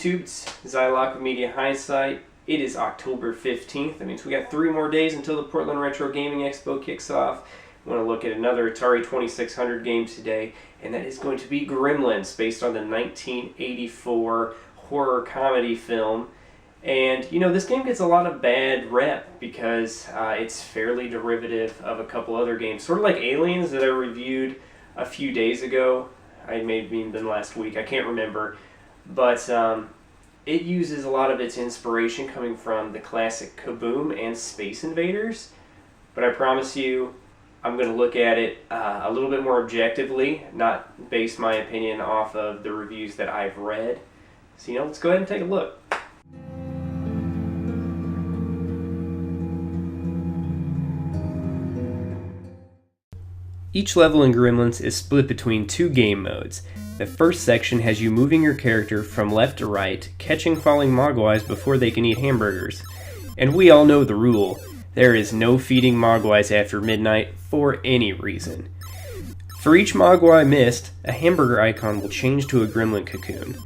YouTube? It's Zyloc with Media Hindsight. It is October 15th. That means we got 3 more days until the Portland Retro Gaming Expo kicks off. I want to look at another Atari 2600 game today, and that is going to be Gremlins, based on the 1984 horror comedy film. And, you know, this game gets a lot of bad rep because it's fairly derivative of a couple other games. Sort of like Aliens that I reviewed a few days ago. I maybe even last week, I can't remember. But it uses a lot of its inspiration coming from the classic Kaboom and Space Invaders. But I promise you, I'm going to look at it a little bit more objectively, not base my opinion off of the reviews that I've read. So, let's go ahead and take a look. Each level in Gremlins is split between 2 game modes. The first section has you moving your character from left to right, catching falling mogwais before they can eat hamburgers. And we all know the rule. There is no feeding mogwais after midnight for any reason. For each mogwai missed, a hamburger icon will change to a gremlin cocoon.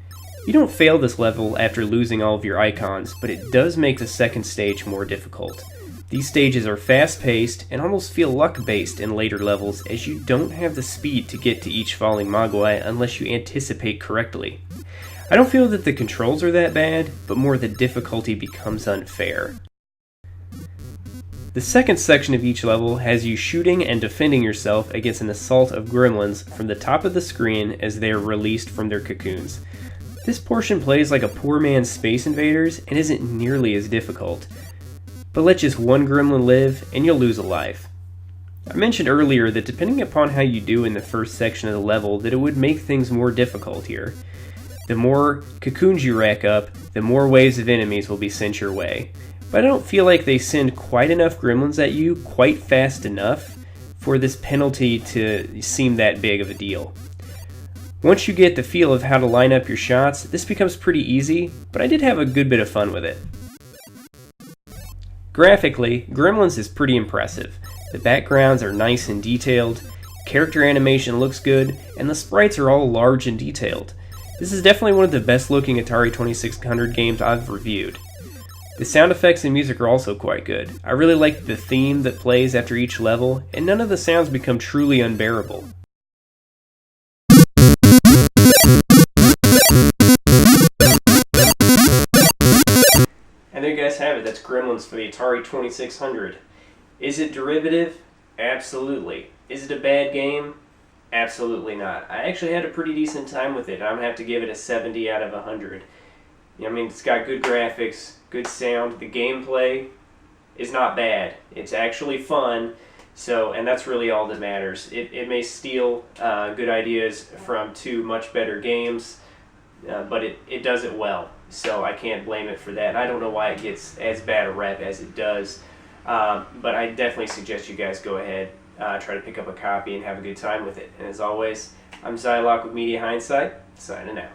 You don't fail this level after losing all of your icons, but it does make the second stage more difficult. These stages are fast-paced and almost feel luck-based in later levels, as you don't have the speed to get to each falling mogwai unless you anticipate correctly. I don't feel that the controls are that bad, but more the difficulty becomes unfair. The second section of each level has you shooting and defending yourself against an assault of gremlins from the top of the screen as they are released from their cocoons. This portion plays like a poor man's Space Invaders and isn't nearly as difficult. But let just one gremlin live, and you'll lose a life. I mentioned earlier that depending upon how you do in the first section of the level, that it would make things more difficult here. The more cocoons you rack up, the more waves of enemies will be sent your way. But I don't feel like they send quite enough gremlins at you quite fast enough for this penalty to seem that big of a deal. Once you get the feel of how to line up your shots, this becomes pretty easy, but I did have a good bit of fun with it. Graphically, Gremlins is pretty impressive. The backgrounds are nice and detailed, character animation looks good, and the sprites are all large and detailed. This is definitely one of the best looking Atari 2600 games I've reviewed. The sound effects and music are also quite good. I really like the theme that plays after each level, and none of the sounds become truly unbearable. And there you guys have it. That's Gremlins for the Atari 2600. Is it derivative? Absolutely. Is it a bad game? Absolutely not. I actually had a pretty decent time with it. I'm going to have to give it a 70 out of 100. It's got good graphics, good sound. The gameplay is not bad. It's actually fun. And that's really all that matters. It may steal good ideas from 2 much better games, but it does it well. So I can't blame it for that. I don't know why it gets as bad a rep as it does, but I definitely suggest you guys go ahead, try to pick up a copy and have a good time with it. And as always, I'm Zyloc with Media Hindsight, signing out.